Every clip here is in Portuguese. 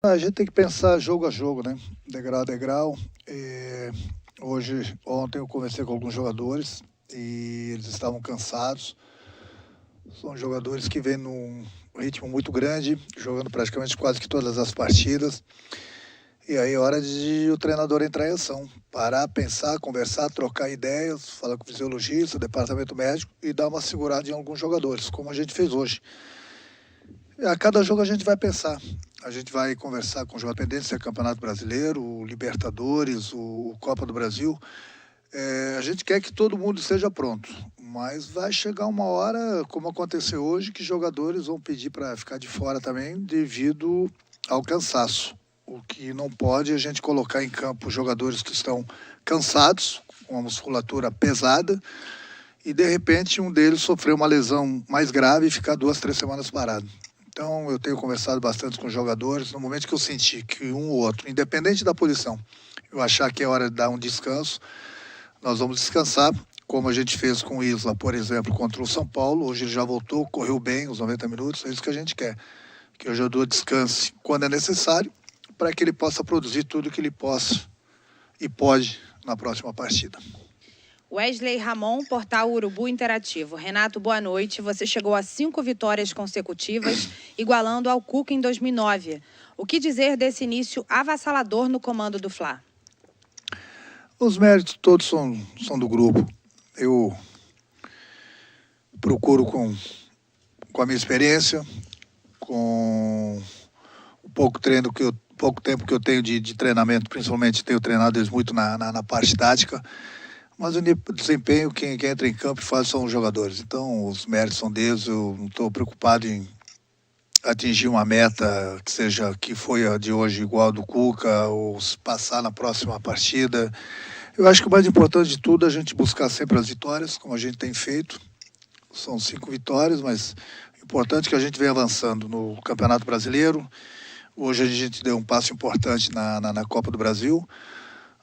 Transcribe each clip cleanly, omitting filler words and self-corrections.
A gente tem que pensar jogo a jogo, né? Degrau a degrau. Ontem eu conversei com alguns jogadores e eles estavam cansados. São jogadores que vêm num ritmo muito grande, jogando praticamente quase que todas as partidas. E aí é hora de o treinador entrar em ação. Parar, pensar, conversar, trocar ideias, falar com o fisiologista, departamento médico e dar uma segurada em alguns jogadores, como a gente fez hoje. A cada jogo a gente vai pensar. A gente vai conversar com os independentes, se é Campeonato Brasileiro, o Libertadores, o Copa do Brasil. A gente quer que todo mundo esteja pronto, mas vai chegar uma hora, como aconteceu hoje, que jogadores vão pedir para ficar de fora também devido ao cansaço. O que não pode é a gente colocar em campo jogadores que estão cansados, com a musculatura pesada, e de repente um deles sofreu uma lesão mais grave e ficar 2, 3 semanas parado. Então, eu tenho conversado bastante com os jogadores. No momento que eu senti que um ou outro, independente da posição, eu achar que é hora de dar um descanso, nós vamos descansar, como a gente fez com o Isla, por exemplo, contra o São Paulo. Hoje ele já voltou, correu bem os 90 minutos, é isso que a gente quer. Que o jogador descanse quando é necessário, para que ele possa produzir tudo que ele possa e pode na próxima partida. Wesley Ramon, Portal Urubu Interativo. Renato, boa noite. Você chegou a 5 vitórias consecutivas, igualando ao Cuca em 2009. O que dizer desse início avassalador no comando do Fla? Os méritos todos são do grupo. Eu procuro com a minha experiência, com o pouco tempo que eu tenho de treinamento, principalmente tenho treinado eles muito na parte tática. Mas o desempenho, quem entra em campo e faz são os jogadores. Então, os méritos são deles. Eu não estou preocupado em atingir uma meta que foi a de hoje igual a do Cuca, ou passar na próxima partida. Eu acho que o mais importante de tudo é a gente buscar sempre as vitórias, como a gente tem feito. São 5 vitórias, mas é importante que a gente venha avançando no Campeonato Brasileiro. Hoje a gente deu um passo importante na Copa do Brasil.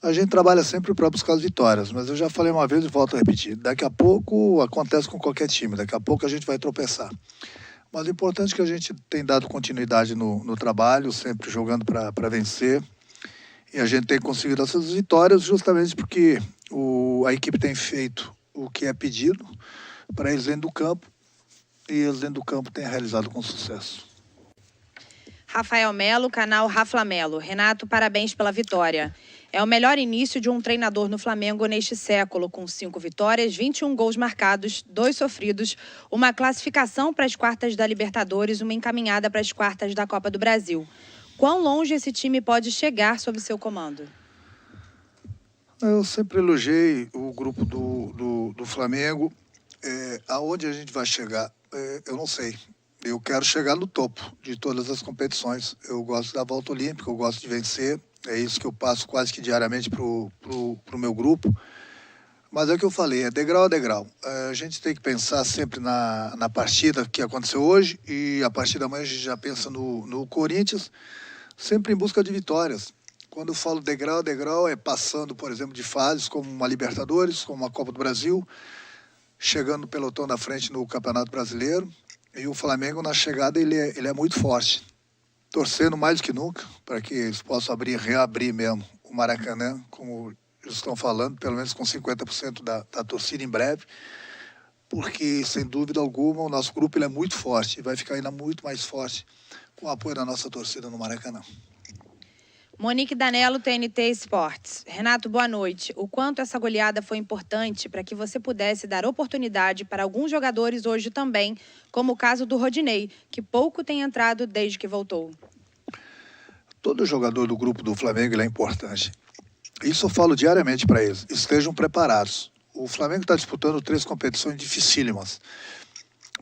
A gente trabalha sempre para buscar as vitórias, mas eu já falei uma vez e volto a repetir. Daqui a pouco acontece com qualquer time, daqui a pouco a gente vai tropeçar. Mas o importante é que a gente tem dado continuidade no trabalho, sempre jogando para vencer. E a gente tem conseguido essas vitórias justamente porque a equipe tem feito o que é pedido para eles dentro do campo, e eles dentro do campo têm realizado com sucesso. Rafael Melo, canal Rafa Melo. Renato, parabéns pela vitória. É o melhor início de um treinador no Flamengo neste século, com 5 vitórias, 21 gols marcados, 2 sofridos, uma classificação para as quartas da Libertadores, uma encaminhada para as quartas da Copa do Brasil. Quão longe esse time pode chegar sob seu comando? Eu sempre elogiei o grupo do Flamengo. Aonde a gente vai chegar, eu não sei. Eu quero chegar no topo de todas as competições. Eu gosto da volta olímpica, eu gosto de vencer. É isso que eu passo quase que diariamente pro meu grupo. Mas é o que eu falei, é degrau a degrau. A gente tem que pensar sempre na partida que aconteceu hoje, e a partir da manhã a gente já pensa no Corinthians, sempre em busca de vitórias. Quando eu falo degrau a degrau, é passando, por exemplo, de fases como uma Libertadores, como uma Copa do Brasil, chegando no pelotão da frente no Campeonato Brasileiro. E o Flamengo, na chegada, ele é muito forte. Torcendo mais do que nunca para que eles possam reabrir mesmo o Maracanã, como eles estão falando, pelo menos com 50% da torcida em breve, porque, sem dúvida alguma, o nosso grupo ele é muito forte e vai ficar ainda muito mais forte com o apoio da nossa torcida no Maracanã. Monique Danello, TNT Esportes. Renato, boa noite. O quanto essa goleada foi importante para que você pudesse dar oportunidade para alguns jogadores hoje também, como o caso do Rodinei, que pouco tem entrado desde que voltou? Todo jogador do grupo do Flamengo ele é importante. Isso eu falo diariamente para eles. Estejam preparados. O Flamengo está disputando 3 competições dificílimas.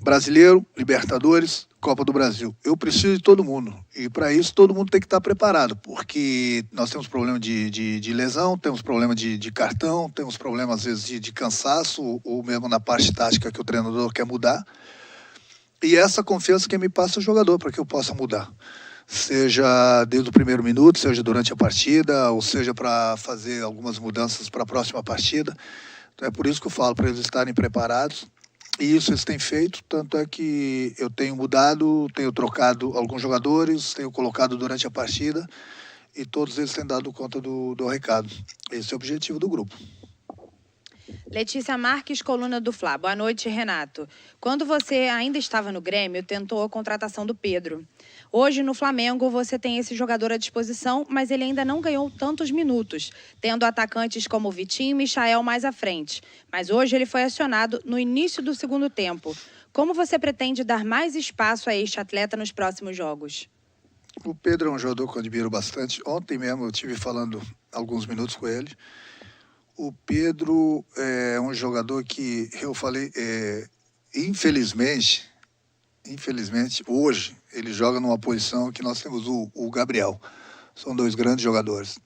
Brasileiro, Libertadores, Copa do Brasil. Eu preciso de todo mundo. E para isso todo mundo tem que estar preparado, porque nós temos problema de lesão, temos problema de cartão, temos problema às vezes de cansaço, ou mesmo na parte tática que o treinador quer mudar. E essa confiança que me passa o jogador para que eu possa mudar. Seja desde o primeiro minuto, seja durante a partida, ou seja para fazer algumas mudanças para a próxima partida. Então é por isso que eu falo, para eles estarem preparados. E isso eles têm feito, tanto é que eu tenho mudado, tenho trocado alguns jogadores, tenho colocado durante a partida e todos eles têm dado conta do recado. Esse é o objetivo do grupo. Letícia Marques, coluna do Fla. Boa noite, Renato. Quando você ainda estava no Grêmio, tentou a contratação do Pedro. Hoje, no Flamengo, você tem esse jogador à disposição, mas ele ainda não ganhou tantos minutos, tendo atacantes como Vitinho e Michael mais à frente. Mas hoje ele foi acionado no início do segundo tempo. Como você pretende dar mais espaço a este atleta nos próximos jogos? O Pedro é um jogador que eu admiro bastante. Ontem mesmo eu estive falando alguns minutos com ele. O Pedro é um jogador que eu falei, infelizmente, hoje ele joga numa posição que nós temos o Gabriel. São dois grandes jogadores.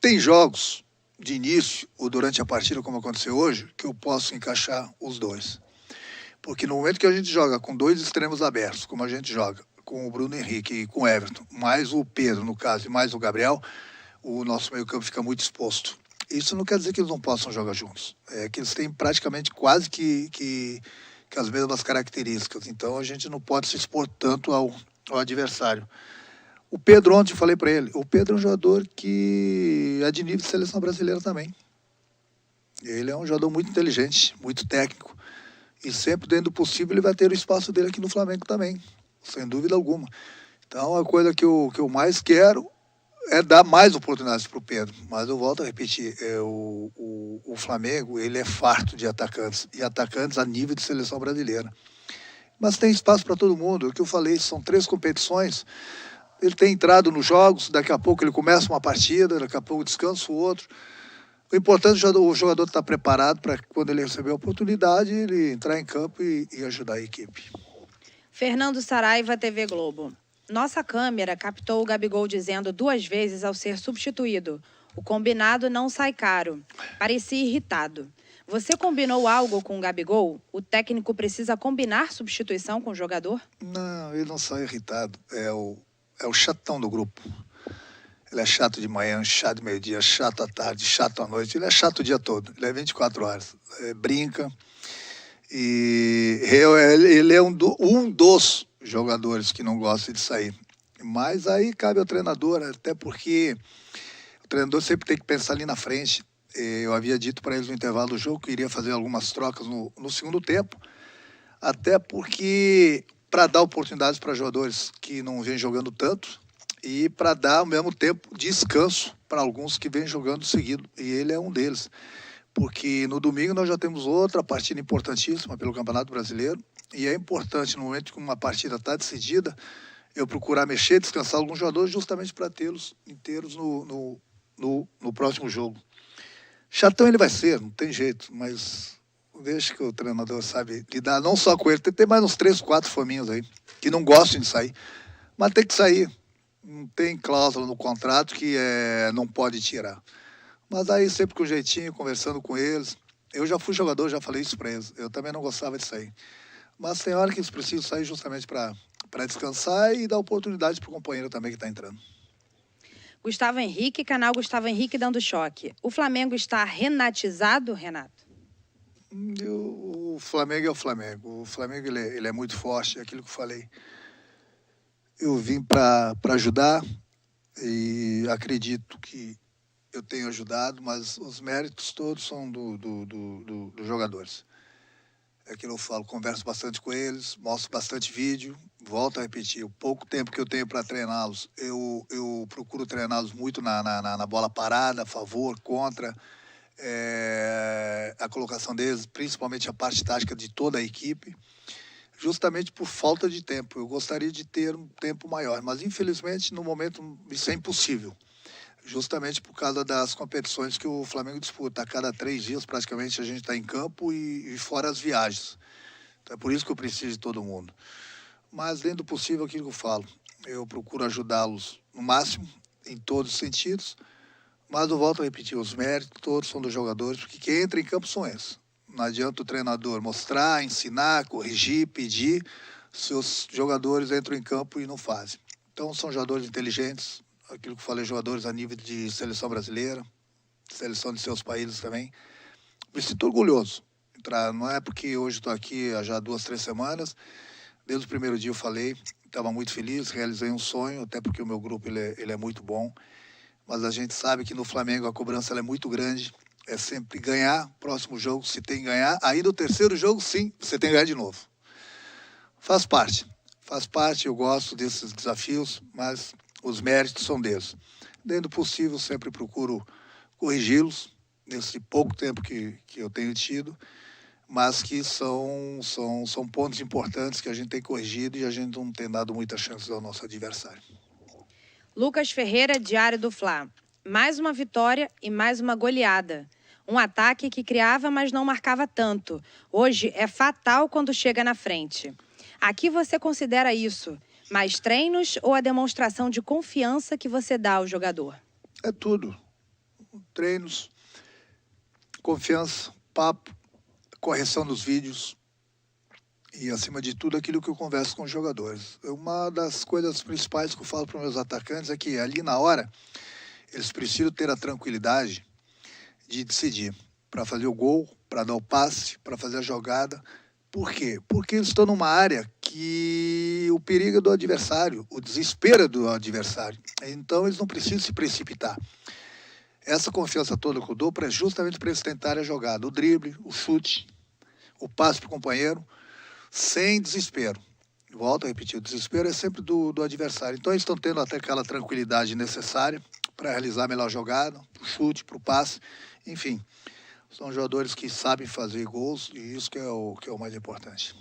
Tem jogos de início ou durante a partida, como aconteceu hoje, que eu posso encaixar os dois. Porque no momento que a gente joga com dois extremos abertos, como a gente joga com o Bruno Henrique e com o Everton, mais o Pedro, no caso, e mais o Gabriel, o nosso meio-campo fica muito exposto. Isso não quer dizer que eles não possam jogar juntos. É que eles têm praticamente quase que as mesmas características. Então a gente não pode se expor tanto ao adversário. O Pedro, ontem eu falei para ele, o Pedro é um jogador que é de nível de seleção brasileira também. Ele é um jogador muito inteligente, muito técnico. E sempre dentro do possível ele vai ter o espaço dele aqui no Flamengo também, sem dúvida alguma. Então a coisa que eu mais quero é dar mais oportunidades para o Pedro, mas eu volto a repetir, o Flamengo ele é farto de atacantes, e atacantes a nível de seleção brasileira. Mas tem espaço para todo mundo, o que eu falei, são 3 competições, ele tem entrado nos jogos, daqui a pouco ele começa uma partida, daqui a pouco descansa o outro. O importante é o jogador estar preparado para quando ele receber a oportunidade, ele entrar em campo e ajudar a equipe. Fernando Saraiva, TV Globo. Nossa câmera captou o Gabigol dizendo 2 vezes ao ser substituído: o combinado não sai caro. Parecia irritado. Você combinou algo com o Gabigol? O técnico precisa combinar substituição com o jogador? Não, ele não sai irritado. É o chatão do grupo. Ele é chato de manhã, chato de meio-dia, chato à tarde, chato à noite. Ele é chato o dia todo. Ele é 24 horas. Brinca. E ele é um dos jogadores que não gosta de sair. Mas aí cabe ao treinador, até porque o treinador sempre tem que pensar ali na frente. Eu havia dito para eles no intervalo do jogo que eu iria fazer algumas trocas no segundo tempo, até porque para dar oportunidades para jogadores que não vêm jogando tanto e para dar ao mesmo tempo descanso para alguns que vêm jogando seguido, e ele é um deles. Porque no domingo nós já temos outra partida importantíssima pelo Campeonato Brasileiro, e é importante, no momento que uma partida está decidida, eu procurar mexer, descansar alguns jogadores justamente para tê-los inteiros no próximo jogo. Chatão ele vai ser, não tem jeito, mas deixa que o treinador sabe lidar não só com ele, tem mais uns 3, 4 fominhos aí, que não gostam de sair, mas tem que sair. Não tem cláusula no contrato que não pode tirar. Mas aí sempre com jeitinho, conversando com eles. Eu já fui jogador, já falei isso para eles. Eu também não gostava de sair. Mas tem hora que eles precisam sair justamente para descansar e dar oportunidade para o companheiro também que está entrando. Gustavo Henrique, canal Gustavo Henrique dando choque. O Flamengo está renatizado, Renato? O Flamengo é o Flamengo. O Flamengo ele é muito forte, é aquilo que eu falei. Eu vim para ajudar e acredito que eu tenho ajudado, mas os méritos todos são dos jogadores. É aquilo que eu falo, converso bastante com eles, mostro bastante vídeo, volto a repetir, o pouco tempo que eu tenho para treiná-los, eu procuro treiná-los muito na bola parada, a favor, contra, a colocação deles, principalmente a parte tática de toda a equipe, justamente por falta de tempo. Eu gostaria de ter um tempo maior, mas infelizmente no momento isso é impossível. Justamente por causa das competições que o Flamengo disputa. A cada 3 dias, praticamente, a gente está em campo e fora as viagens. Então, é por isso que eu preciso de todo mundo. Mas, dentro do possível, aquilo que eu falo. Eu procuro ajudá-los no máximo, em todos os sentidos. Mas eu volto a repetir, os méritos todos são dos jogadores, porque quem entra em campo são esses. Não adianta o treinador mostrar, ensinar, corrigir, pedir, se os jogadores entram em campo e não fazem. Então, são jogadores inteligentes, aquilo que eu falei, jogadores a nível de seleção brasileira, seleção de seus países também. Me sinto orgulhoso. entrar. Não é porque hoje estou aqui há já 2, 3 semanas. Desde o primeiro dia eu falei, estava muito feliz, realizei um sonho, até porque o meu grupo ele é muito bom. Mas a gente sabe que no Flamengo a cobrança ela é muito grande. É sempre ganhar, próximo jogo se tem que ganhar. Aí no terceiro jogo, sim, você tem que ganhar de novo. Faz parte, eu gosto desses desafios, mas os méritos são deles. Dentro do possível, sempre procuro corrigi-los, nesse pouco tempo que eu tenho tido, mas que são pontos importantes que a gente tem corrigido e a gente não tem dado muitas chances ao nosso adversário. Lucas Ferreira, Diário do Fla. Mais uma vitória e mais uma goleada. Um ataque que criava, mas não marcava tanto. Hoje é fatal quando chega na frente. Aqui você considera isso? Mais treinos ou a demonstração de confiança que você dá ao jogador? É tudo. Treinos, confiança, papo, correção dos vídeos e, acima de tudo, aquilo que eu converso com os jogadores. Uma das coisas principais que eu falo para os meus atacantes é que ali na hora eles precisam ter a tranquilidade de decidir para fazer o gol, para dar o passe, para fazer a jogada. Por quê? Porque eles estão numa área que o perigo é do adversário, o desespero é do adversário. Então eles não precisam se precipitar. Essa confiança toda que eu dou é justamente para eles tentarem a jogada, o drible, o chute, o passe para o companheiro, sem desespero. Volto a repetir, o desespero é sempre do adversário. Então eles estão tendo até aquela tranquilidade necessária para realizar a melhor jogada, para o chute, para o passe, enfim. São jogadores que sabem fazer gols e isso que é o mais importante.